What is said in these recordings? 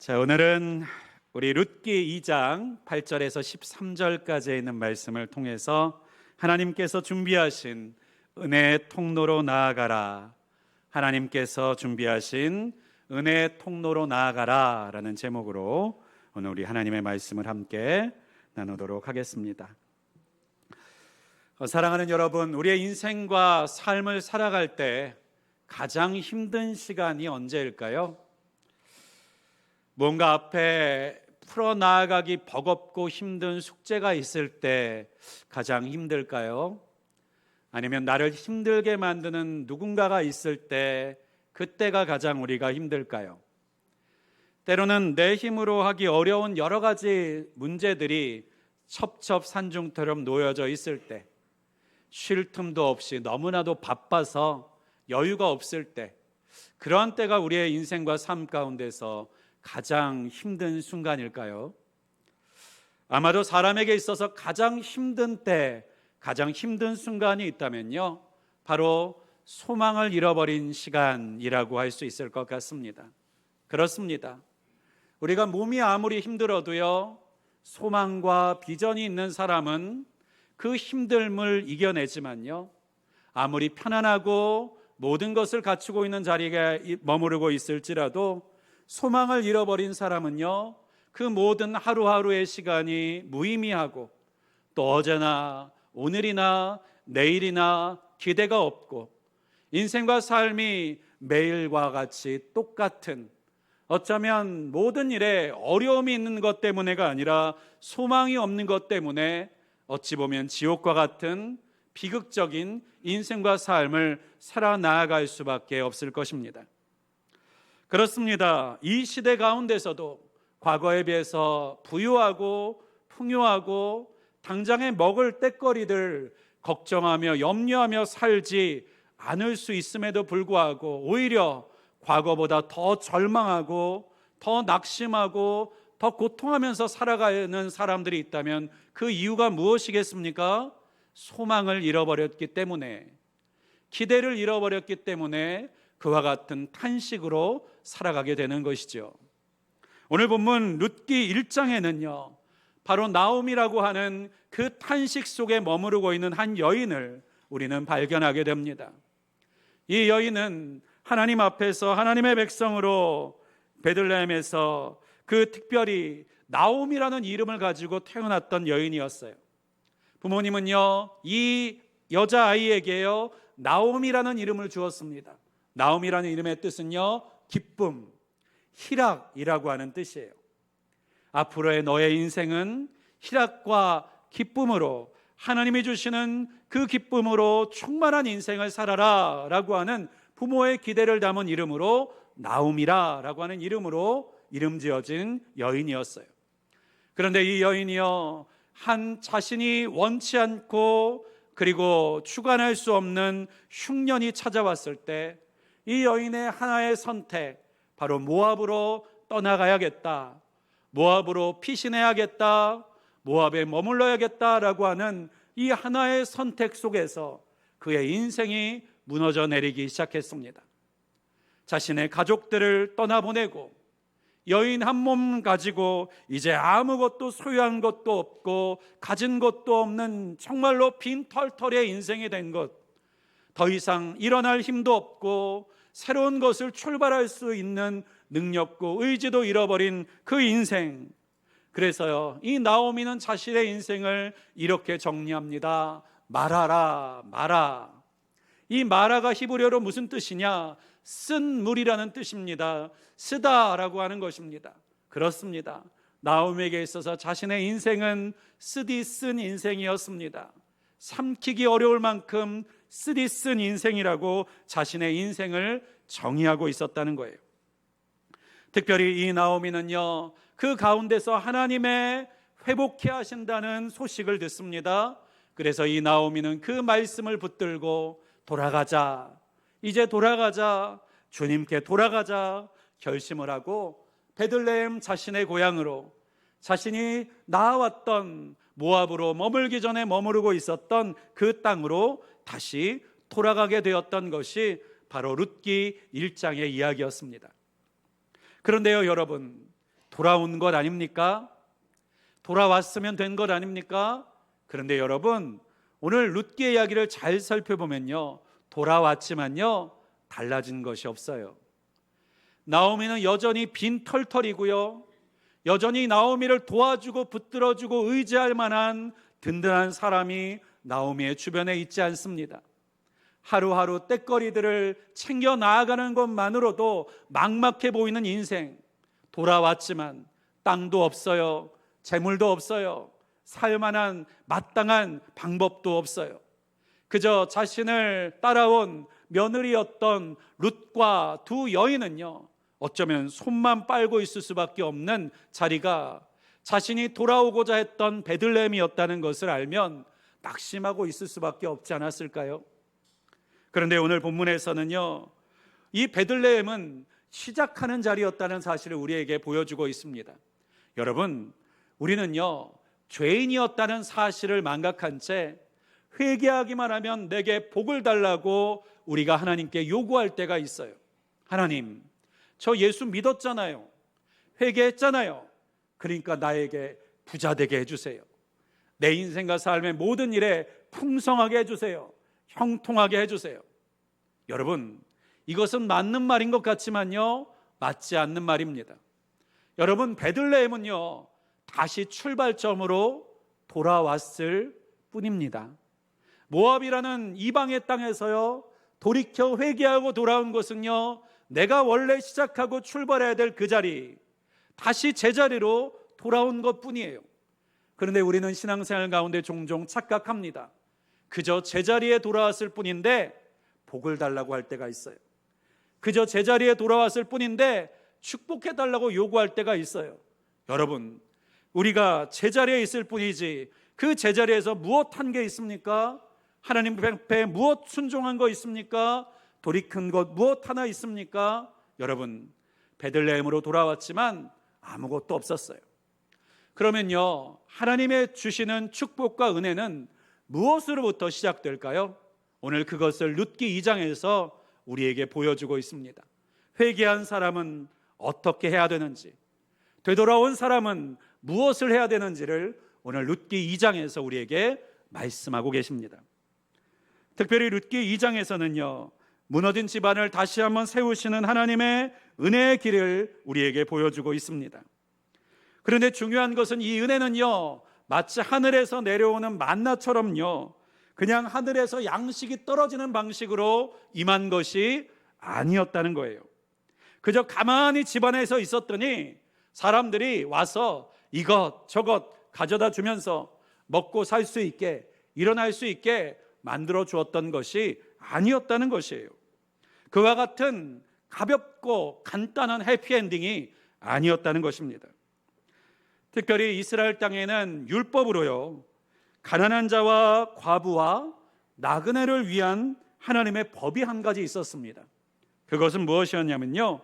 자, 오늘은 우리 룻기 2장 8절에서 13절까지 있는 말씀을 통해서 하나님께서 준비하신 은혜의 통로로 나아가라, 하나님께서 준비하신 은혜의 통로로 나아가라 라는 제목으로 오늘 우리 하나님의 말씀을 함께 나누도록 하겠습니다. 사랑하는 여러분, 우리의 인생과 삶을 살아갈 때 가장 힘든 시간이 언제일까요? 뭔가 앞에 풀어나가기 버겁고 힘든 숙제가 있을 때 가장 힘들까요? 아니면 나를 힘들게 만드는 누군가가 있을 때 그때가 가장 우리가 힘들까요? 때로는 내 힘으로 하기 어려운 여러 가지 문제들이 첩첩산중처럼 놓여져 있을 때, 쉴 틈도 없이 너무나도 바빠서 여유가 없을 때, 그러한 때가 우리의 인생과 삶 가운데서 가장 힘든 순간일까요? 아마도 사람에게 있어서 가장 힘든 때, 가장 힘든 순간이 있다면요, 바로 소망을 잃어버린 시간이라고 할 수 있을 것 같습니다. 그렇습니다. 우리가 몸이 아무리 힘들어도요, 소망과 비전이 있는 사람은 그 힘듦을 이겨내지만요, 아무리 편안하고 모든 것을 갖추고 있는 자리에 머무르고 있을지라도 소망을 잃어버린 사람은요, 그 모든 하루하루의 시간이 무의미하고 또 어제나 오늘이나 내일이나 기대가 없고 인생과 삶이 매일과 같이 똑같은, 어쩌면 모든 일에 어려움이 있는 것 때문에가 아니라 소망이 없는 것 때문에 어찌 보면 지옥과 같은 비극적인 인생과 삶을 살아나갈 수밖에 없을 것입니다. 그렇습니다. 이 시대 가운데서도 과거에 비해서 부유하고 풍요하고 당장에 먹을 때거리들 걱정하며 염려하며 살지 않을 수 있음에도 불구하고 오히려 과거보다 더 절망하고 더 낙심하고 더 고통하면서 살아가는 사람들이 있다면 그 이유가 무엇이겠습니까? 소망을 잃어버렸기 때문에, 기대를 잃어버렸기 때문에 그와 같은 탄식으로 살아가게 되는 것이죠. 오늘 본문 룻기 1장에는요, 바로 나오미라고 하는 그 탄식 속에 머무르고 있는 한 여인을 우리는 발견하게 됩니다. 이 여인은 하나님 앞에서 하나님의 백성으로 베들레헴에서 그 특별히 나오미라는 이름을 가지고 태어났던 여인이었어요. 부모님은요, 이 여자아이에게요, 나오미라는 이름을 주었습니다. 나오미라는 이름의 뜻은요, 기쁨, 희락이라고 하는 뜻이에요. 앞으로의 너의 인생은 희락과 기쁨으로, 하나님이 주시는 그 기쁨으로 충만한 인생을 살아라 라고 하는 부모의 기대를 담은 이름으로 나오미라 라고 하는 이름으로 이름 지어진 여인이었어요. 그런데 이 여인이요, 한 자신이 원치 않고 그리고 주관할 수 없는 흉년이 찾아왔을 때 이 여인의 하나의 선택, 바로 모압으로 떠나가야겠다, 모압으로 피신해야겠다, 모압에 머물러야겠다라고 하는 이 하나의 선택 속에서 그의 인생이 무너져 내리기 시작했습니다. 자신의 가족들을 떠나보내고 여인 한 몸 가지고 이제 아무것도 소유한 것도 없고 가진 것도 없는 정말로 빈털털의 인생이 된 것, 더 이상 일어날 힘도 없고 새로운 것을 출발할 수 있는 능력과 의지도 잃어버린 그 인생. 그래서요, 이 나오미는 자신의 인생을 이렇게 정리합니다. 말하라, 마라. 이 마라가 히브리어로 무슨 뜻이냐? 쓴 물이라는 뜻입니다. 쓰다라고 하는 것입니다. 그렇습니다. 나오미에게 있어서 자신의 인생은 쓰디 쓴 인생이었습니다. 삼키기 어려울 만큼 쓰디 쓴 인생이라고 자신의 인생을 정의하고 있었다는 거예요. 특별히 이 나오미는요, 그 가운데서 하나님의 회복해 하신다는 소식을 듣습니다. 그래서 이 나오미는 그 말씀을 붙들고 돌아가자, 이제 돌아가자, 주님께 돌아가자 결심을 하고 베들레헴 자신의 고향으로, 자신이 나아왔던 모압으로 머물기 전에 머무르고 있었던 그 땅으로 다시 돌아가게 되었던 것이 바로 룻기 1장의 이야기였습니다. 그런데요, 여러분, 돌아온 것 아닙니까? 돌아왔으면 된 것 아닙니까? 그런데 여러분, 오늘 룻기의 이야기를 잘 살펴보면요, 돌아왔지만요 달라진 것이 없어요. 나오미는 여전히 빈털털이고요, 여전히 나오미를 도와주고 붙들어주고 의지할 만한 든든한 사람이 나오미의 주변에 있지 않습니다. 하루하루 때거리들을 챙겨 나아가는 것만으로도 막막해 보이는 인생. 돌아왔지만 땅도 없어요, 재물도 없어요, 살만한 마땅한 방법도 없어요. 그저 자신을 따라온 며느리였던 룻과 두 여인은요, 어쩌면 손만 빨고 있을 수밖에 없는 자리가 자신이 돌아오고자 했던 베들레헴이었다는 것을 알면 낙심하고 있을 수밖에 없지 않았을까요? 그런데 오늘 본문에서는요, 이 베들레헴은 시작하는 자리였다는 사실을 우리에게 보여주고 있습니다. 여러분, 우리는요 죄인이었다는 사실을 망각한 채 회개하기만 하면 내게 복을 달라고 우리가 하나님께 요구할 때가 있어요. 하나님, 저 예수 믿었잖아요, 회개했잖아요, 그러니까 나에게 부자 되게 해주세요. 내 인생과 삶의 모든 일에 풍성하게 해주세요. 형통하게 해주세요. 여러분, 이것은 맞는 말인 것 같지만요 맞지 않는 말입니다. 여러분, 베들레헴은요 다시 출발점으로 돌아왔을 뿐입니다. 모압이라는 이방의 땅에서요 돌이켜 회개하고 돌아온 것은요, 내가 원래 시작하고 출발해야 될 그 자리, 다시 제자리로 돌아온 것뿐이에요. 그런데 우리는 신앙생활 가운데 종종 착각합니다. 그저 제자리에 돌아왔을 뿐인데 복을 달라고 할 때가 있어요. 그저 제자리에 돌아왔을 뿐인데 축복해 달라고 요구할 때가 있어요. 여러분, 우리가 제자리에 있을 뿐이지 그 제자리에서 무엇한 게 있습니까? 하나님 앞에 무엇 순종한 거 있습니까? 돌이킨 것 무엇 하나 있습니까? 여러분, 베들레헴으로 돌아왔지만 아무것도 없었어요. 그러면요, 하나님의 주시는 축복과 은혜는 무엇으로부터 시작될까요? 오늘 그것을 룻기 2장에서 우리에게 보여주고 있습니다. 회개한 사람은 어떻게 해야 되는지, 되돌아온 사람은 무엇을 해야 되는지를 오늘 룻기 2장에서 우리에게 말씀하고 계십니다. 특별히 룻기 2장에서는요, 무너진 집안을 다시 한번 세우시는 하나님의 은혜의 길을 우리에게 보여주고 있습니다. 그런데 중요한 것은 이 은혜는요, 마치 하늘에서 내려오는 만나처럼요, 그냥 하늘에서 양식이 떨어지는 방식으로 임한 것이 아니었다는 거예요. 그저 가만히 집안에서 있었더니 사람들이 와서 이것 저것 가져다 주면서 먹고 살 수 있게, 일어날 수 있게 만들어 주었던 것이 아니었다는 것이에요. 그와 같은 가볍고 간단한 해피엔딩이 아니었다는 것입니다. 특별히 이스라엘 땅에는 율법으로요, 가난한 자와 과부와 나그네를 위한 하나님의 법이 한 가지 있었습니다. 그것은 무엇이었냐면요,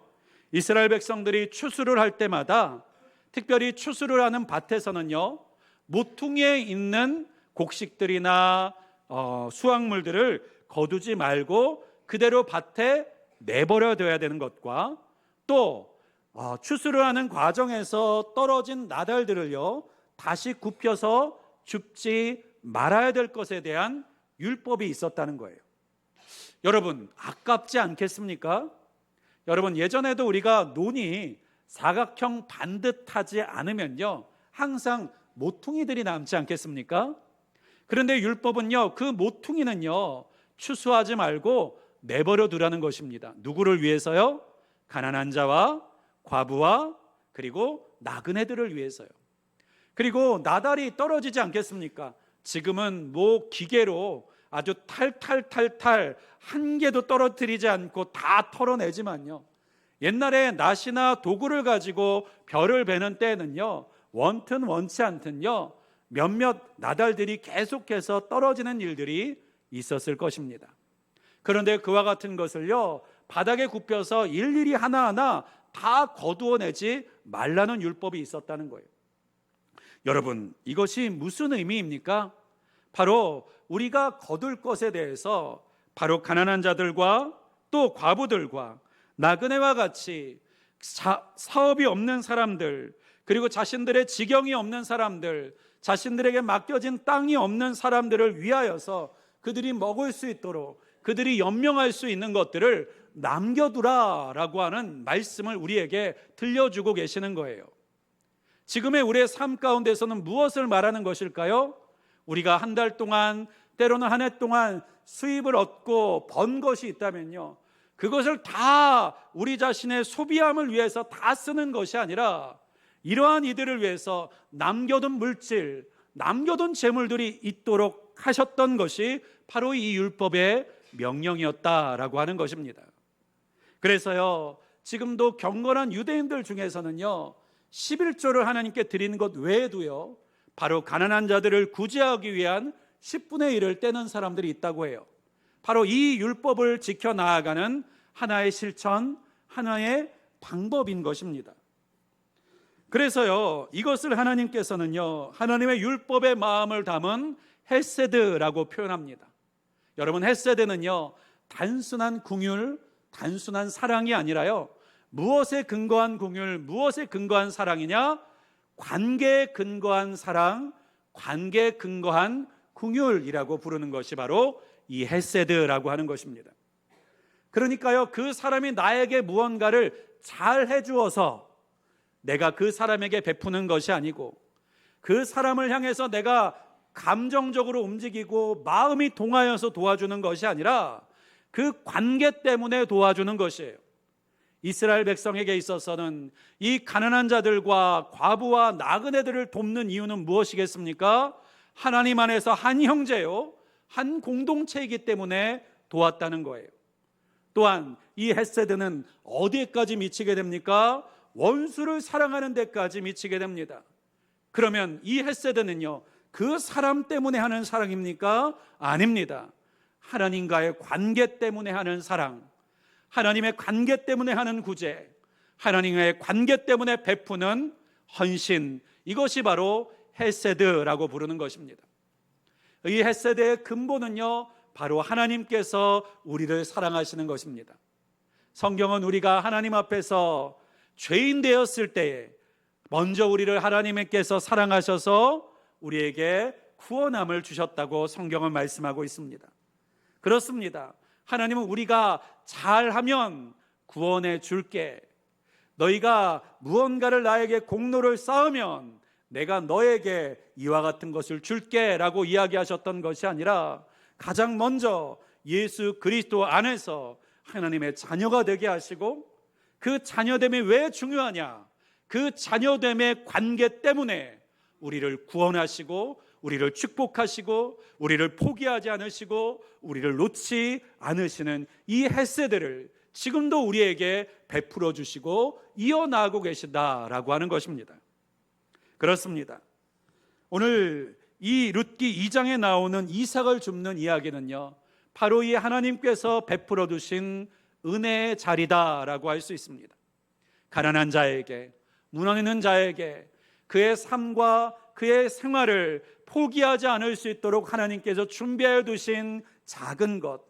이스라엘 백성들이 추수를 할 때마다, 특별히 추수를 하는 밭에서는요, 모퉁이에 있는 곡식들이나 수확물들을 거두지 말고 그대로 밭에 내버려 둬야 되는 것과, 또 추수를 하는 과정에서 떨어진 나달들을요 다시 굽혀서 줍지 말아야 될 것에 대한 율법이 있었다는 거예요. 여러분, 아깝지 않겠습니까? 여러분, 예전에도 우리가 논이 사각형 반듯하지 않으면요 항상 모퉁이들이 남지 않겠습니까? 그런데 율법은요, 그 모퉁이는요 추수하지 말고 내버려 두라는 것입니다. 누구를 위해서요? 가난한 자와 과부와 그리고 나그네들을 위해서요. 그리고 나달이 떨어지지 않겠습니까? 지금은 기계로 아주 탈탈탈탈 한 개도 떨어뜨리지 않고 다 털어내지만요, 옛날에 낫이나 도구를 가지고 벼를 베는 때에는요, 원튼 원치 않든요 몇몇 나달들이 계속해서 떨어지는 일들이 있었을 것입니다. 그런데 그와 같은 것을요 바닥에 굽혀서 일일이 하나하나 다 거두어내지 말라는 율법이 있었다는 거예요. 여러분, 이것이 무슨 의미입니까? 바로 우리가 거둘 것에 대해서 바로 가난한 자들과 또 과부들과 나그네와 같이 사업이 없는 사람들, 그리고 자신들의 지경이 없는 사람들, 자신들에게 맡겨진 땅이 없는 사람들을 위하여서 그들이 먹을 수 있도록, 그들이 연명할 수 있는 것들을 남겨두라라고 하는 말씀을 우리에게 들려주고 계시는 거예요. 지금의 우리의 삶 가운데서는 무엇을 말하는 것일까요? 우리가 한 달 동안, 때로는 한 해 동안 수입을 얻고 번 것이 있다면요, 그것을 다 우리 자신의 소비함을 위해서 다 쓰는 것이 아니라 이러한 이들을 위해서 남겨둔 물질, 남겨둔 재물들이 있도록 하셨던 것이 바로 이 율법의 명령이었다라고 하는 것입니다. 그래서요, 지금도 경건한 유대인들 중에서는요, 11조를 하나님께 드리는 것 외에도요, 바로 가난한 자들을 구제하기 위한 10분의 1을 떼는 사람들이 있다고 해요. 바로 이 율법을 지켜 나아가는 하나의 실천, 하나의 방법인 것입니다. 그래서요, 이것을 하나님께서는요, 하나님의 율법의 마음을 담은 헤세드라고 표현합니다. 여러분, 헤세드는요, 단순한 긍휼, 단순한 사랑이 아니라요, 무엇에 근거한 긍휼, 무엇에 근거한 사랑이냐? 관계에 근거한 사랑, 관계에 근거한 긍휼이라고 부르는 것이 바로 이 헤세드라고 하는 것입니다. 그러니까요, 그 사람이 나에게 무언가를 잘 해주어서 내가 그 사람에게 베푸는 것이 아니고, 그 사람을 향해서 내가 감정적으로 움직이고 마음이 동하여서 도와주는 것이 아니라 그 관계 때문에 도와주는 것이에요. 이스라엘 백성에게 있어서는 이 가난한 자들과 과부와 나그네들을 돕는 이유는 무엇이겠습니까? 하나님 안에서 한 형제요, 한 공동체이기 때문에 도왔다는 거예요. 또한 이 헤세드는 어디까지 미치게 됩니까? 원수를 사랑하는 데까지 미치게 됩니다. 그러면 이 헤세드는요, 그 사람 때문에 하는 사랑입니까? 아닙니다. 하나님과의 관계 때문에 하는 사랑, 하나님의 관계 때문에 하는 구제, 하나님의 관계 때문에 베푸는 헌신, 이것이 바로 헤세드라고 부르는 것입니다. 이 헤세드의 근본은요, 바로 하나님께서 우리를 사랑하시는 것입니다. 성경은 우리가 하나님 앞에서 죄인 되었을 때에 먼저 우리를 하나님께서 사랑하셔서 우리에게 구원함을 주셨다고 성경은 말씀하고 있습니다. 그렇습니다. 하나님은 우리가 잘하면 구원해 줄게, 너희가 무언가를 나에게 공로를 쌓으면 내가 너에게 이와 같은 것을 줄게 라고 이야기하셨던 것이 아니라, 가장 먼저 예수 그리스도 안에서 하나님의 자녀가 되게 하시고, 그 자녀됨이 왜 중요하냐? 그 자녀됨의 관계 때문에 우리를 구원하시고, 우리를 축복하시고, 우리를 포기하지 않으시고, 우리를 놓지 않으시는 이 헤세드를 지금도 우리에게 베풀어 주시고 이어나가고 계시다라고 하는 것입니다. 그렇습니다. 오늘 이 룻기 2장에 나오는 이삭을 줍는 이야기는요, 바로 이 하나님께서 베풀어 두신 은혜의 자리다라고 할 수 있습니다. 가난한 자에게, 무너지는 자에게 그의 삶과 그의 생활을 포기하지 않을 수 있도록 하나님께서 준비하여 두신 작은 것,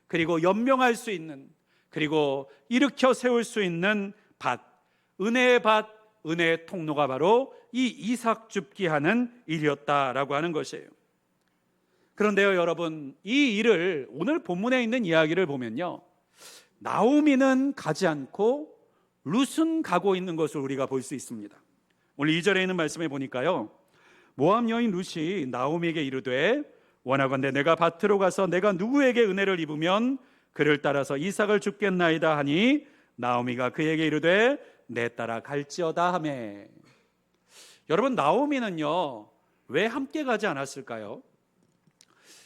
그리고 연명할 수 있는, 그리고 일으켜 세울 수 있는 밭, 은혜의 밭, 은혜의 통로가 바로 이 이삭 줍기 하는 일이었다라고 하는 것이에요. 그런데요, 여러분, 이 일을 오늘 본문에 있는 이야기를 보면요, 나오미는 가지 않고 룻은 가고 있는 것을 우리가 볼 수 있습니다. 오늘 2절에 있는 말씀에 보니까요, 모압 여인 룻이 나오미에게 이르되 원하건대 내가 밭으로 가서 내가 누구에게 은혜를 입으면 그를 따라서 이삭을 줍겠나이다 하니, 나오미가 그에게 이르되 내 따라 갈지어다 하매. 여러분, 나오미는요, 왜 함께 가지 않았을까요?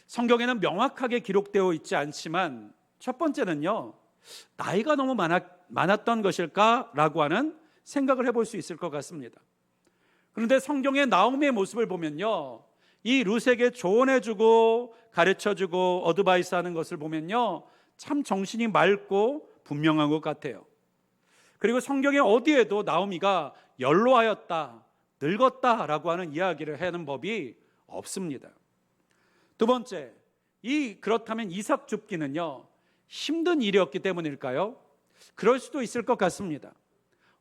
성경에는 명확하게 기록되어 있지 않지만, 첫 번째는요, 나이가 너무 많았던 것일까라고 하는 생각을 해볼 수 있을 것 같습니다. 그런데 성경의 나오미의 모습을 보면요, 이 룻에게 조언해주고 가르쳐주고 어드바이스하는 것을 보면요, 참 정신이 맑고 분명한 것 같아요. 그리고 성경의 어디에도 나오미가 연로하였다, 늙었다라고 하는 이야기를 하는 법이 없습니다. 두 번째, 그렇다면 이삭 줍기는요, 힘든 일이었기 때문일까요? 그럴 수도 있을 것 같습니다.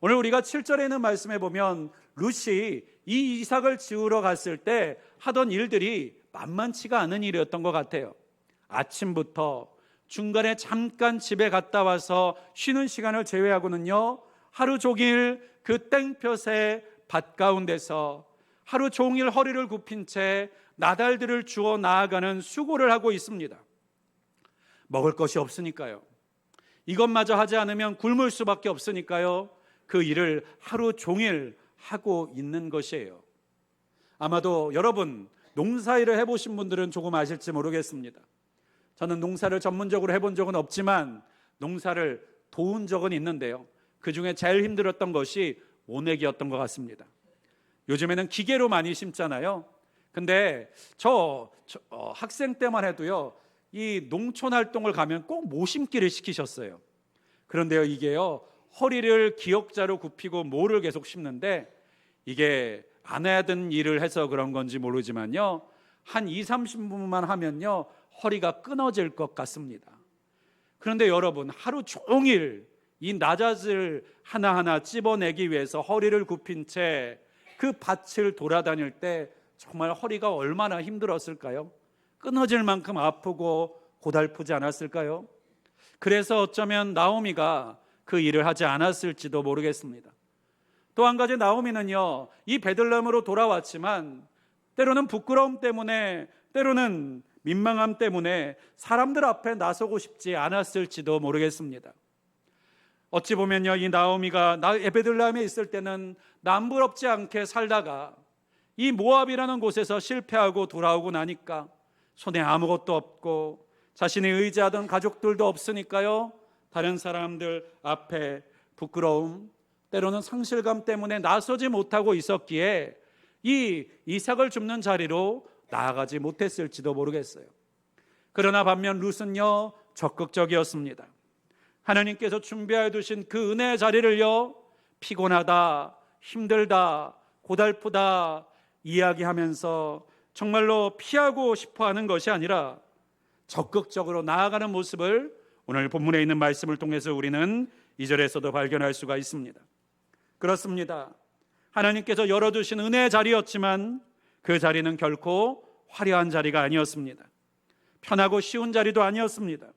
오늘 우리가 7절에 있는 말씀에 보면 룻이 이 이삭을 지우러 갔을 때 하던 일들이 만만치가 않은 일이었던 것 같아요. 아침부터 중간에 잠깐 집에 갔다 와서 쉬는 시간을 제외하고는요, 하루 종일 그 땡볕의 밭 가운데서 하루 종일 허리를 굽힌 채 나달들을 주워 나아가는 수고를 하고 있습니다. 먹을 것이 없으니까요. 이것마저 하지 않으면 굶을 수밖에 없으니까요. 그 일을 하루 종일 하고 있는 것이에요. 아마도 여러분 농사일을 해보신 분들은 조금 아실지 모르겠습니다. 저는 농사를 전문적으로 해본 적은 없지만 농사를 도운 적은 있는데요. 그 중에 제일 힘들었던 것이 모내기였던 것 같습니다. 요즘에는 기계로 많이 심잖아요. 근데 저 학생 때만 해도요, 이 농촌 활동을 가면 꼭 모심기를 시키셨어요. 그런데요, 이게요, 허리를 기역자로 굽히고 모를 계속 심는데, 이게 안 해야 되는 일을 해서 그런 건지 모르지만요, 한 20-30분만 하면요 허리가 끊어질 것 같습니다. 그런데 여러분, 하루 종일 이 나잣을 하나하나 찝어내기 위해서 허리를 굽힌 채 그 밭을 돌아다닐 때 정말 허리가 얼마나 힘들었을까요? 끊어질 만큼 아프고 고달프지 않았을까요? 그래서 어쩌면 나오미가 그 일을 하지 않았을지도 모르겠습니다. 또 한 가지, 나오미는요, 이 베들레헴으로 돌아왔지만 때로는 부끄러움 때문에, 때로는 민망함 때문에 사람들 앞에 나서고 싶지 않았을지도 모르겠습니다. 어찌 보면요, 이 나오미가 베들레헴에 있을 때는 남부럽지 않게 살다가 이 모압이라는 곳에서 실패하고 돌아오고 나니까 손에 아무것도 없고 자신이 의지하던 가족들도 없으니까요, 다른 사람들 앞에 부끄러움, 때로는 상실감 때문에 나서지 못하고 있었기에 이 이삭을 줍는 자리로 나아가지 못했을지도 모르겠어요. 그러나 반면 룻은요, 적극적이었습니다. 하나님께서 준비해 두신 그 은혜의 자리를요, 피곤하다, 힘들다, 고달프다 이야기하면서 정말로 피하고 싶어 하는 것이 아니라 적극적으로 나아가는 모습을 오늘 본문에 있는 말씀을 통해서 우리는 2절에서도 발견할 수가 있습니다. 그렇습니다. 하나님께서 열어두신 은혜의 자리였지만 그 자리는 결코 화려한 자리가 아니었습니다. 편하고 쉬운 자리도 아니었습니다.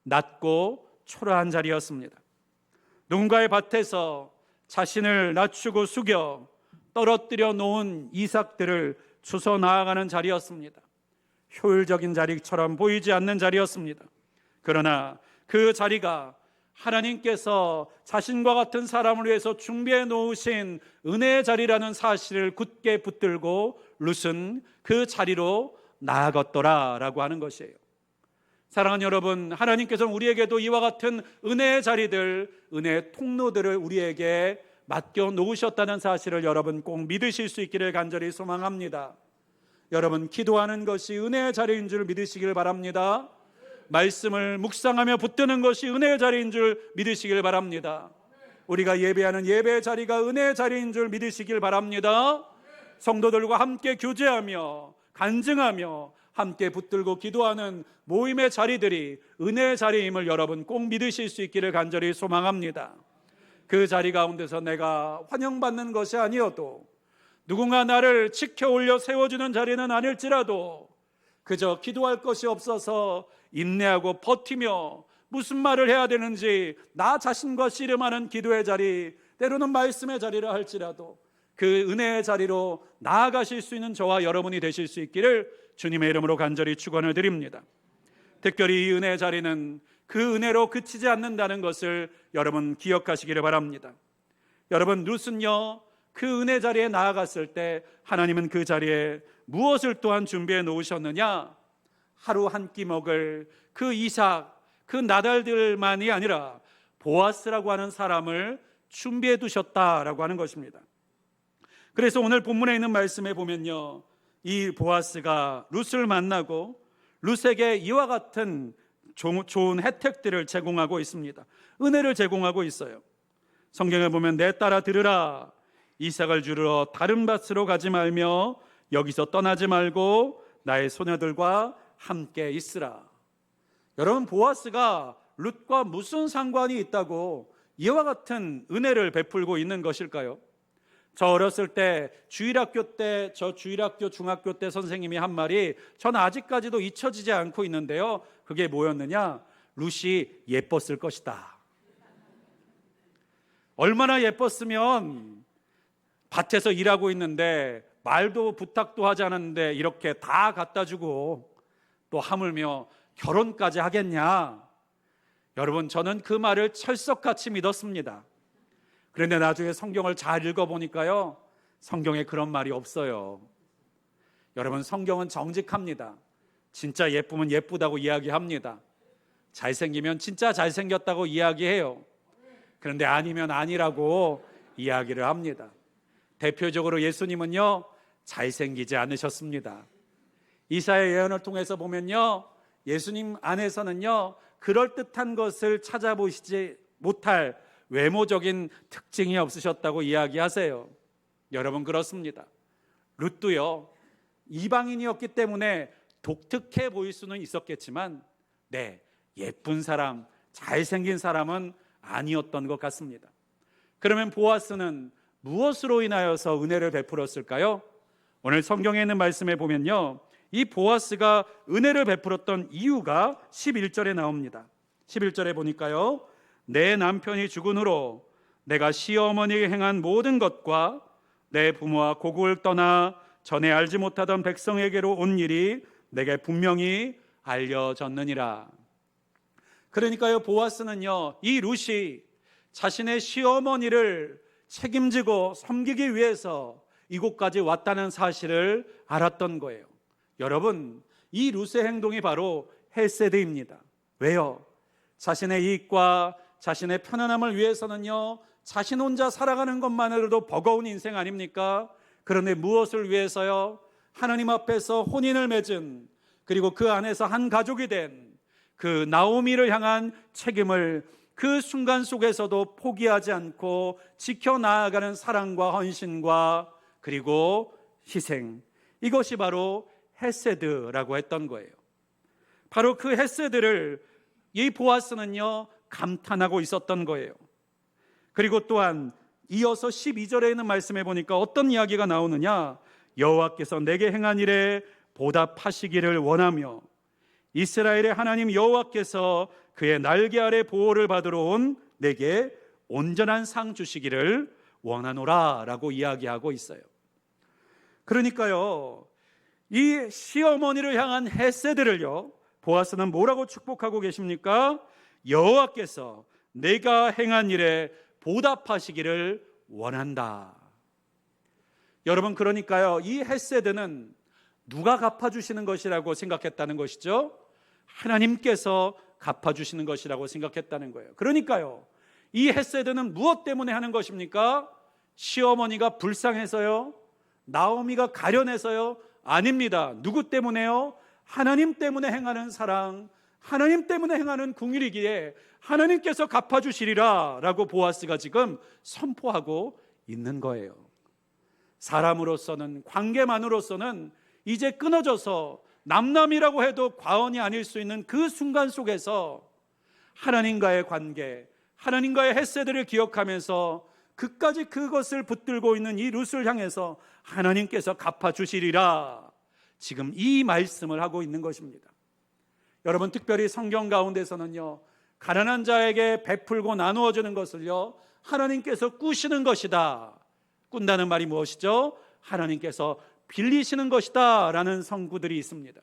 낮고 초라한 자리였습니다. 누군가의 밭에서 자신을 낮추고 숙여 떨어뜨려 놓은 이삭들을 주워 나아가는 자리였습니다. 효율적인 자리처럼 보이지 않는 자리였습니다. 그러나 그 자리가 하나님께서 자신과 같은 사람을 위해서 준비해 놓으신 은혜의 자리라는 사실을 굳게 붙들고 룻은 그 자리로 나아갔더라라고 하는 것이에요. 사랑하는 여러분, 하나님께서는 우리에게도 이와 같은 은혜의 자리들, 은혜의 통로들을 우리에게 맡겨 놓으셨다는 사실을 여러분 꼭 믿으실 수 있기를 간절히 소망합니다. 여러분, 기도하는 것이 은혜의 자리인 줄 믿으시길 바랍니다. 말씀을 묵상하며 붙드는 것이 은혜의 자리인 줄 믿으시길 바랍니다. 우리가 예배하는 예배의 자리가 은혜의 자리인 줄 믿으시길 바랍니다. 성도들과 함께 교제하며 간증하며 함께 붙들고 기도하는 모임의 자리들이 은혜의 자리임을 여러분 꼭 믿으실 수 있기를 간절히 소망합니다. 그 자리 가운데서 내가 환영받는 것이 아니어도, 누군가 나를 지켜 올려 세워주는 자리는 아닐지라도 그저 기도할 것이 없어서 인내하고 버티며 무슨 말을 해야 되는지 나 자신과 씨름하는 기도의 자리, 때로는 말씀의 자리라 할지라도 그 은혜의 자리로 나아가실 수 있는 저와 여러분이 되실 수 있기를 주님의 이름으로 간절히 축원을 드립니다. 특별히 이 은혜의 자리는 그 은혜로 그치지 않는다는 것을 여러분 기억하시기를 바랍니다. 여러분, 룻은요, 그 은혜 자리에 나아갔을 때 하나님은 그 자리에 무엇을 또한 준비해 놓으셨느냐? 하루 한 끼 먹을 그 이삭, 그 나달들만이 아니라 보아스라고 하는 사람을 준비해 두셨다라고 하는 것입니다. 그래서 오늘 본문에 있는 말씀에 보면요, 이 보아스가 룻을 만나고 룻에게 이와 같은 좋은 혜택들을 제공하고 있습니다. 은혜를 제공하고 있어요. 성경에 보면 내 딸아 들으라, 이삭을 주러 다른 밭으로 가지 말며 여기서 떠나지 말고 나의 소녀들과 함께 있으라. 여러분, 보아스가 룻과 무슨 상관이 있다고 이와 같은 은혜를 베풀고 있는 것일까요? 저 어렸을 때 저 주일학교 중학교 때 선생님이 한 말이 전 아직까지도 잊혀지지 않고 있는데요. 그게 뭐였느냐? 루시 예뻤을 것이다. 얼마나 예뻤으면 밭에서 일하고 있는데 말도 부탁도 하지 않았는데 이렇게 다 갖다 주고 또 하물며 결혼까지 하겠냐? 여러분, 저는 그 말을 철석같이 믿었습니다. 그런데 나중에 성경을 잘 읽어보니까요, 성경에 그런 말이 없어요. 여러분, 성경은 정직합니다. 진짜 예쁘면 예쁘다고 이야기합니다. 잘생기면 진짜 잘생겼다고 이야기해요. 그런데 아니면 아니라고 이야기를 합니다. 대표적으로 예수님은요, 잘생기지 않으셨습니다. 이사야 예언을 통해서 보면요, 예수님 안에서는요, 그럴듯한 것을 찾아보시지 못할 외모적인 특징이 없으셨다고 이야기하세요. 여러분, 그렇습니다. 룻도요, 이방인이었기 때문에 독특해 보일 수는 있었겠지만 예쁜 사람, 잘생긴 사람은 아니었던 것 같습니다. 그러면 보아스는 무엇으로 인하여서 은혜를 베풀었을까요? 오늘 성경에 있는 말씀에 보면요, 이 보아스가 은혜를 베풀었던 이유가 11절에 나옵니다. 11절에 보니까요, 내 남편이 죽은 후로 내가 시어머니에게 행한 모든 것과 내 부모와 고국을 떠나 전에 알지 못하던 백성에게로 온 일이 내게 분명히 알려졌느니라. 그러니까요, 보아스는요, 이 룻이 자신의 시어머니를 책임지고 섬기기 위해서 이곳까지 왔다는 사실을 알았던 거예요. 여러분, 이 룻의 행동이 바로 헤세드입니다. 왜요? 자신의 이익과 자신의 편안함을 위해서는요, 자신 혼자 살아가는 것만으로도 버거운 인생 아닙니까? 그런데 무엇을 위해서요? 하나님 앞에서 혼인을 맺은, 그리고 그 안에서 한 가족이 된 그 나오미를 향한 책임을 그 순간 속에서도 포기하지 않고 지켜나가는 사랑과 헌신과 그리고 희생, 이것이 바로 헤세드라고 했던 거예요. 바로 그 헤세드를 이 보아스는요, 감탄하고 있었던 거예요. 그리고 또한 이어서 12절에 있는 말씀에 보니까 어떤 이야기가 나오느냐? 여호와께서 내게 행한 일에 보답하시기를 원하며 이스라엘의 하나님 여호와께서 그의 날개 아래 보호를 받으러 온 내게 온전한 상 주시기를 원하노라 라고 이야기하고 있어요. 그러니까요, 이 시어머니를 향한 헤세드를요, 보아스는 뭐라고 축복하고 계십니까? 여호와께서 내가 행한 일에 보답하시기를 원한다. 여러분, 그러니까요, 이 헤세드는 누가 갚아주시는 것이라고 생각했다는 것이죠? 하나님께서 갚아주시는 것이라고 생각했다는 거예요. 그러니까요, 이 헤세드는 무엇 때문에 하는 것입니까? 시어머니가 불쌍해서요? 나오미가 가련해서요? 아닙니다. 누구 때문에요? 하나님 때문에 행하는 사랑, 하나님 때문에 행하는 궁일이기에 하나님께서 갚아주시리라 라고 보아스가 지금 선포하고 있는 거예요. 사람으로서는, 관계만으로서는 이제 끊어져서 남남이라고 해도 과언이 아닐 수 있는 그 순간 속에서 하나님과의 관계, 하나님과의 헤세드를 기억하면서 그까지 그것을 붙들고 있는 이 룻을 향해서 하나님께서 갚아주시리라, 지금 이 말씀을 하고 있는 것입니다. 여러분, 특별히 성경 가운데서는요, 가난한 자에게 베풀고 나누어주는 것을요, 하나님께서 꾸시는 것이다. 꾼다는 말이 무엇이죠? 하나님께서 빌리시는 것이다 라는 성구들이 있습니다.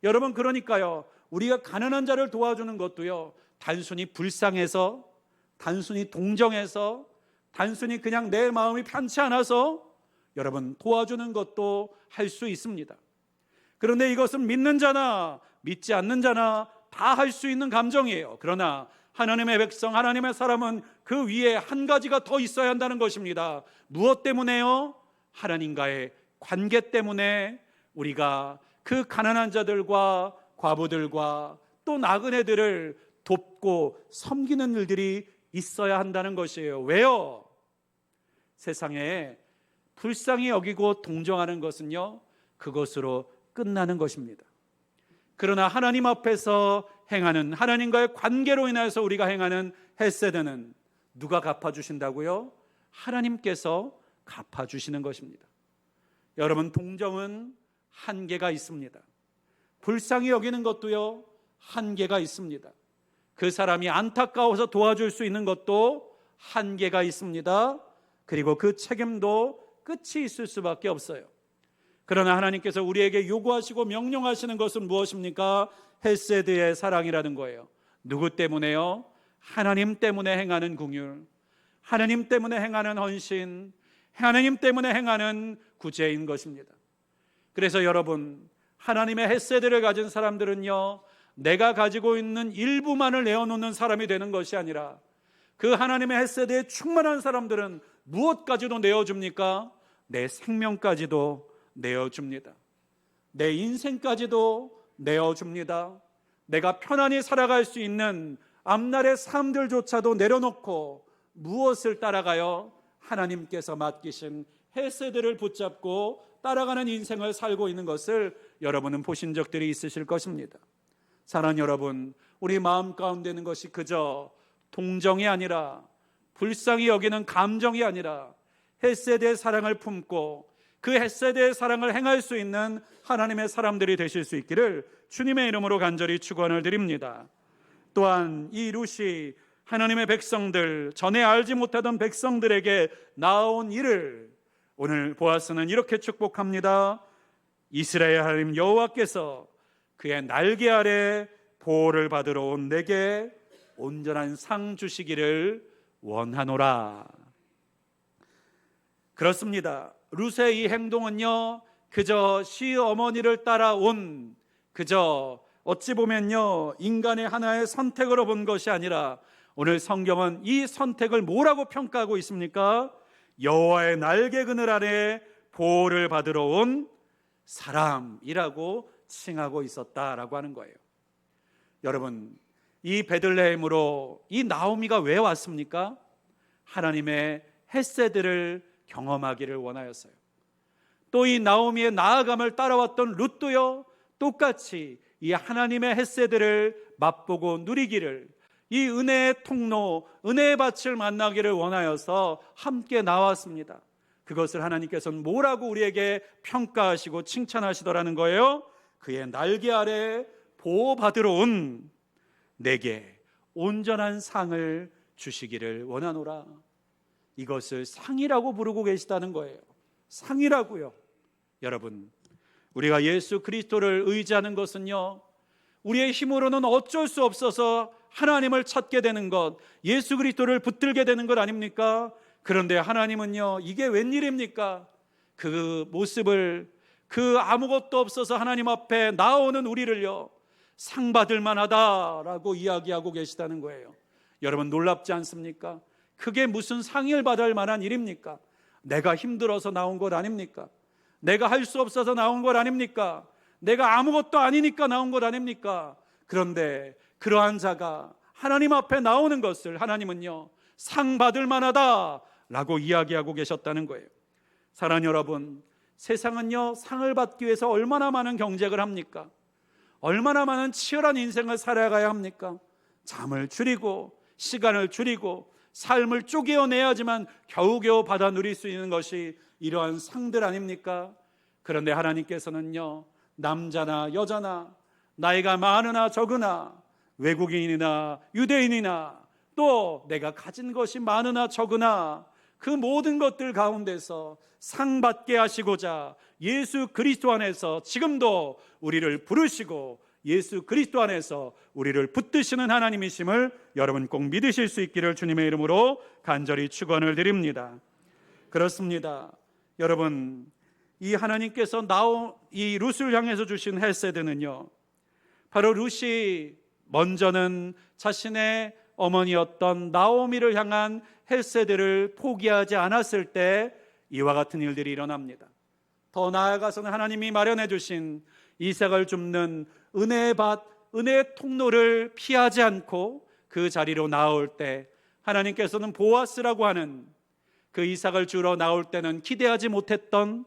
여러분, 그러니까요, 우리가 가난한 자를 도와주는 것도요, 단순히 불쌍해서, 단순히 동정해서, 단순히 그냥 내 마음이 편치 않아서 여러분 도와주는 것도 할 수 있습니다. 그런데 이것은 믿는 자나 믿지 않는 자나 다 할 수 있는 감정이에요. 그러나 하나님의 백성, 하나님의 사람은 그 위에 한 가지가 더 있어야 한다는 것입니다. 무엇 때문에요? 하나님과의 관계 때문에 우리가 그 가난한 자들과 과부들과 또 나그네들을 돕고 섬기는 일들이 있어야 한다는 것이에요. 왜요? 세상에 불쌍히 여기고 동정하는 것은요, 그것으로 끝나는 것입니다. 그러나 하나님 앞에서 행하는, 하나님과의 관계로 인해서 우리가 행하는 헤세드는 누가 갚아주신다고요? 하나님께서 갚아주시는 것입니다. 여러분, 동정은 한계가 있습니다. 불쌍히 여기는 것도요, 한계가 있습니다. 그 사람이 안타까워서 도와줄 수 있는 것도 한계가 있습니다. 그리고 그 책임도 끝이 있을 수밖에 없어요. 그러나 하나님께서 우리에게 요구하시고 명령하시는 것은 무엇입니까? 헤세드의 사랑이라는 거예요. 누구 때문에요? 하나님 때문에 행하는 긍휼, 하나님 때문에 행하는 헌신, 하나님 때문에 행하는 구제인 것입니다. 그래서 여러분, 하나님의 헤세드를 가진 사람들은요, 내가 가지고 있는 일부만을 내어놓는 사람이 되는 것이 아니라 그 하나님의 헤세드에 충만한 사람들은 무엇까지도 내어줍니까? 내 생명까지도 내어줍니다. 내 인생까지도 내어줍니다. 내가 편안히 살아갈 수 있는 앞날의 삶들조차도 내려놓고 무엇을 따라가요? 하나님께서 맡기신 헤세드를 붙잡고 따라가는 인생을 살고 있는 것을 여러분은 보신 적들이 있으실 것입니다. 사랑하는 여러분, 우리 마음 가운데 있는 것이 그저 동정이 아니라, 불쌍히 여기는 감정이 아니라 헤세드의 사랑을 품고 그 헤세드의 사랑을 행할 수 있는 하나님의 사람들이 되실 수 있기를 주님의 이름으로 간절히 축원을 드립니다. 또한 이 룻이 하나님의 백성들, 전에 알지 못하던 백성들에게 나온 일을 오늘 보아스는 이렇게 축복합니다. 이스라엘 하나님 여호와께서 그의 날개 아래 보호를 받으러 온 내게 온전한 상 주시기를 원하노라. 그렇습니다. 룻의 이 행동은요, 그저 시어머니를 따라온, 그저 어찌 보면요, 인간의 하나의 선택으로 본 것이 아니라 오늘 성경은 이 선택을 뭐라고 평가하고 있습니까? 여호와의 날개 그늘 아래 보호를 받으러 온 사람이라고 칭하고 있었다라고 하는 거예요. 여러분, 이 베들레헴으로 이 나오미가 왜 왔습니까? 하나님의 헤세드를 경험하기를 원하였어요. 또 이 나오미의 나아감을 따라왔던 룻도요, 똑같이 이 하나님의 헤세드를 맛보고 누리기를, 이 은혜의 통로, 은혜의 밭을 만나기를 원하여서 함께 나왔습니다. 그것을 하나님께서는 뭐라고 우리에게 평가하시고 칭찬하시더라는 거예요? 그의 날개 아래 보호받으러 온 내게 온전한 상을 주시기를 원하노라. 이것을 상이라고 부르고 계시다는 거예요. 상이라고요. 여러분, 우리가 예수 그리스도를 의지하는 것은요, 우리의 힘으로는 어쩔 수 없어서 하나님을 찾게 되는 것, 예수 그리스도를 붙들게 되는 것 아닙니까? 그런데 하나님은요, 이게 웬일입니까? 그 모습을, 그 아무것도 없어서 하나님 앞에 나오는 우리를요, 상 받을 만하다라고 이야기하고 계시다는 거예요. 여러분, 놀랍지 않습니까? 그게 무슨 상을 받을 만한 일입니까? 내가 힘들어서 나온 것 아닙니까? 내가 할 수 없어서 나온 것 아닙니까? 내가 아무것도 아니니까 나온 것 아닙니까? 그런데 그러한 자가 하나님 앞에 나오는 것을 하나님은요, 상 받을 만하다라고 이야기하고 계셨다는 거예요. 사랑하는 여러분, 세상은요, 상을 받기 위해서 얼마나 많은 경쟁을 합니까? 얼마나 많은 치열한 인생을 살아가야 합니까? 잠을 줄이고 시간을 줄이고 삶을 쪼개어내야지만 겨우겨우 받아 누릴 수 있는 것이 이러한 상들 아닙니까? 그런데 하나님께서는요, 남자나 여자나 나이가 많으나 적으나 외국인이나 유대인이나 또 내가 가진 것이 많으나 적으나 그 모든 것들 가운데서 상 받게 하시고자 예수 그리스도 안에서 지금도 우리를 부르시고 예수 그리스도 안에서 우리를 붙드시는 하나님이심을 여러분 꼭 믿으실 수 있기를 주님의 이름으로 간절히 축원을 드립니다. 그렇습니다. 여러분, 이 하나님께서 이 룻을 향해서 주신 헤세드는요, 바로 룻이 먼저는 자신의 어머니였던 나오미를 향한 헤세드를 포기하지 않았을 때 이와 같은 일들이 일어납니다. 더 나아가서는 하나님이 마련해 주신 이삭을 줍는 은혜의 밭, 은혜의 통로를 피하지 않고 그 자리로 나올 때 하나님께서는 보아스라고 하는 그 이삭을 주러 나올 때는 기대하지 못했던,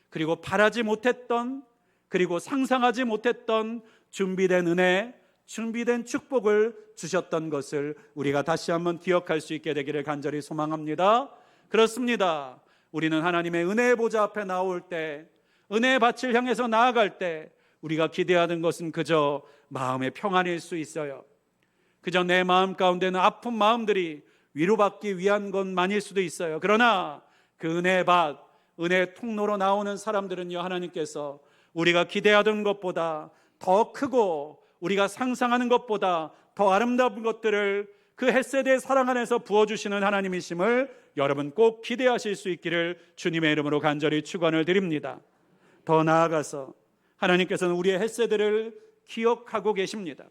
그리고 바라지 못했던, 그리고 상상하지 못했던 준비된 은혜, 준비된 축복을 주셨던 것을 우리가 다시 한번 기억할 수 있게 되기를 간절히 소망합니다. 그렇습니다. 우리는 하나님의 은혜의 보좌 앞에 나올 때, 은혜의 밭을 향해서 나아갈 때 우리가 기대하는 것은 그저 마음의 평안일 수 있어요. 그저 내 마음 가운데는 아픈 마음들이 위로받기 위한 것만일 수도 있어요. 그러나 그 은혜의 밭, 은혜의 통로로 나오는 사람들은요, 하나님께서 우리가 기대하던 것보다 더 크고 우리가 상상하는 것보다 더 아름다운 것들을 그 헷세대의 사랑 안에서 부어주시는 하나님이심을 여러분 꼭 기대하실 수 있기를 주님의 이름으로 간절히 축원을 드립니다. 더 나아가서 하나님께서는 우리의 헷세대를 기억하고 계십니다.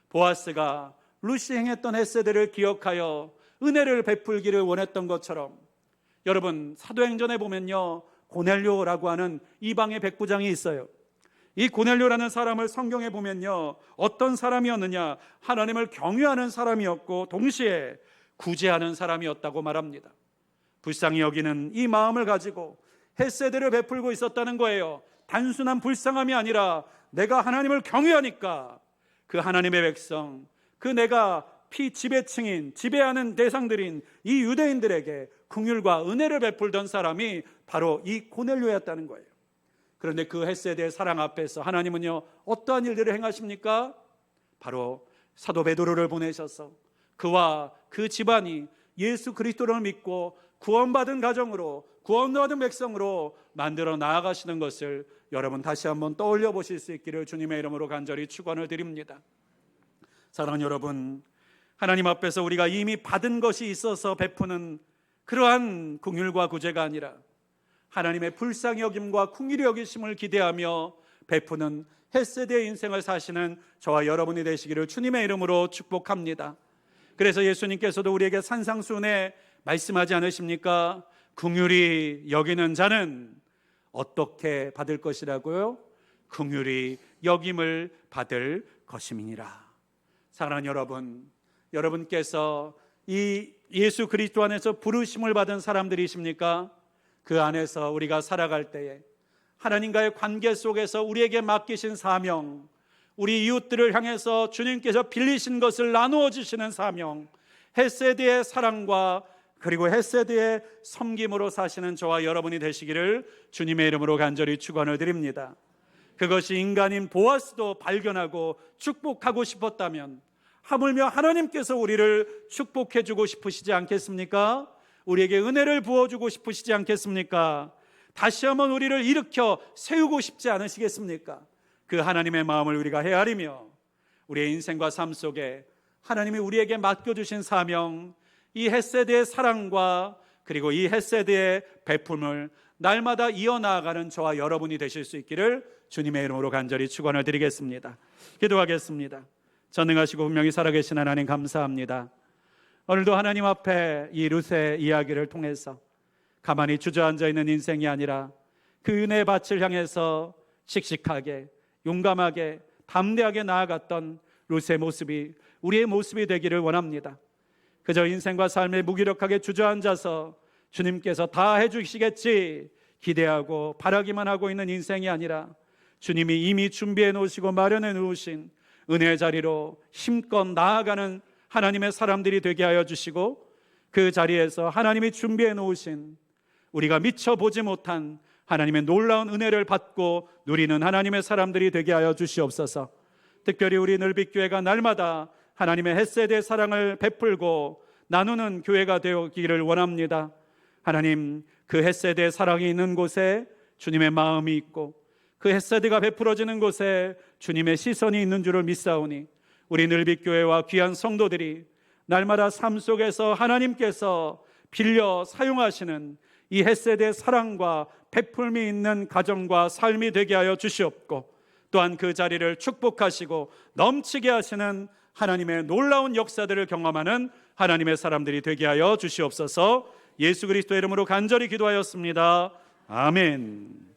보아스가 룻이 행했던 헷세대를 기억하여 은혜를 베풀기를 원했던 것처럼, 여러분 사도행전에 보면요, 고넬료라고 하는 이방의 백부장이 있어요. 이 고넬료라는 사람을 성경에 보면요, 어떤 사람이었느냐, 하나님을 경외하는 사람이었고 동시에 구제하는 사람이었다고 말합니다. 불쌍히 여기는 이 마음을 가지고 헷세대를 베풀고 있었다는 거예요. 단순한 불쌍함이 아니라 내가 하나님을 경외하니까 그 하나님의 백성, 그 내가 지배층인, 지배하는 대상들인 이 유대인들에게 긍휼과 은혜를 베풀던 사람이 바로 이 고넬료였다는 거예요. 그런데 그 헷세대의 사랑 앞에서 하나님은요, 어떠한 일들을 행하십니까? 바로 사도 베드로를 보내셔서 그와 그 집안이 예수 그리스도를 믿고 구원받은 가정으로, 구원받은 백성으로 만들어 나아가시는 것을 여러분 다시 한번 떠올려 보실 수 있기를 주님의 이름으로 간절히 축원을 드립니다. 사랑하는 여러분, 하나님 앞에서 우리가 이미 받은 것이 있어서 베푸는 그러한 긍휼과 구제가 아니라 하나님의 불쌍히 여김과 긍휼히 여기심을 기대하며 베푸는 헷세대의 인생을 사시는 저와 여러분이 되시기를 주님의 이름으로 축복합니다. 그래서 예수님께서도 우리에게 산상수훈에 말씀하지 않으십니까? 긍휼히 여기는 자는 어떻게 받을 것이라고요? 긍휼히 여김을 받을 것임이니라. 사랑하는 여러분, 여러분께서 이 예수 그리스도 안에서 부르심을 받은 사람들이십니까? 그 안에서 우리가 살아갈 때에 하나님과의 관계 속에서 우리에게 맡기신 사명, 우리 이웃들을 향해서 주님께서 빌리신 것을 나누어 주시는 사명, 헷세대의 사랑과 그리고 헷세대의 섬김으로 사시는 저와 여러분이 되시기를 주님의 이름으로 간절히 축원을 드립니다. 그것이 인간인 보아스도 발견하고 축복하고 싶었다면 하물며 하나님께서 우리를 축복해 주고 싶으시지 않겠습니까? 우리에게 은혜를 부어주고 싶으시지 않겠습니까? 다시 한번 우리를 일으켜 세우고 싶지 않으시겠습니까? 그 하나님의 마음을 우리가 헤아리며 우리의 인생과 삶 속에 하나님이 우리에게 맡겨주신 사명, 이 헷세대의 사랑과 그리고 이 헷세대의 베품을 날마다 이어나가는 저와 여러분이 되실 수 있기를 주님의 이름으로 간절히 축원을 드리겠습니다. 기도하겠습니다. 전능하시고 분명히 살아계신 하나님 감사합니다. 오늘도 하나님 앞에 이 룻의 이야기를 통해서 가만히 주저앉아 있는 인생이 아니라 그 은혜의 밭을 향해서 씩씩하게, 용감하게, 담대하게 나아갔던 룻의 모습이 우리의 모습이 되기를 원합니다. 그저 인생과 삶에 무기력하게 주저앉아서 주님께서 다 해주시겠지 기대하고 바라기만 하고 있는 인생이 아니라 주님이 이미 준비해 놓으시고 마련해 놓으신 은혜의 자리로 힘껏 나아가는 하나님의 사람들이 되게 하여 주시고, 그 자리에서 하나님이 준비해 놓으신 우리가 미처 보지 못한 하나님의 놀라운 은혜를 받고 누리는 하나님의 사람들이 되게 하여 주시옵소서. 특별히 우리 늘빛교회가 날마다 하나님의 헷세대의 사랑을 베풀고 나누는 교회가 되기를 원합니다. 하나님, 그 헷세대의 사랑이 있는 곳에 주님의 마음이 있고 그 헷세대가 베풀어지는 곳에 주님의 시선이 있는 줄을 믿사오니 우리 늘빛교회와 귀한 성도들이 날마다 삶 속에서 하나님께서 빌려 사용하시는 이 헷세대의 사랑과 베풀미 있는 가정과 삶이 되게 하여 주시옵고, 또한 그 자리를 축복하시고 넘치게 하시는 하나님의 놀라운 역사들을 경험하는 하나님의 사람들이 되게 하여 주시옵소서. 예수 그리스도의 이름으로 간절히 기도하였습니다. 아멘.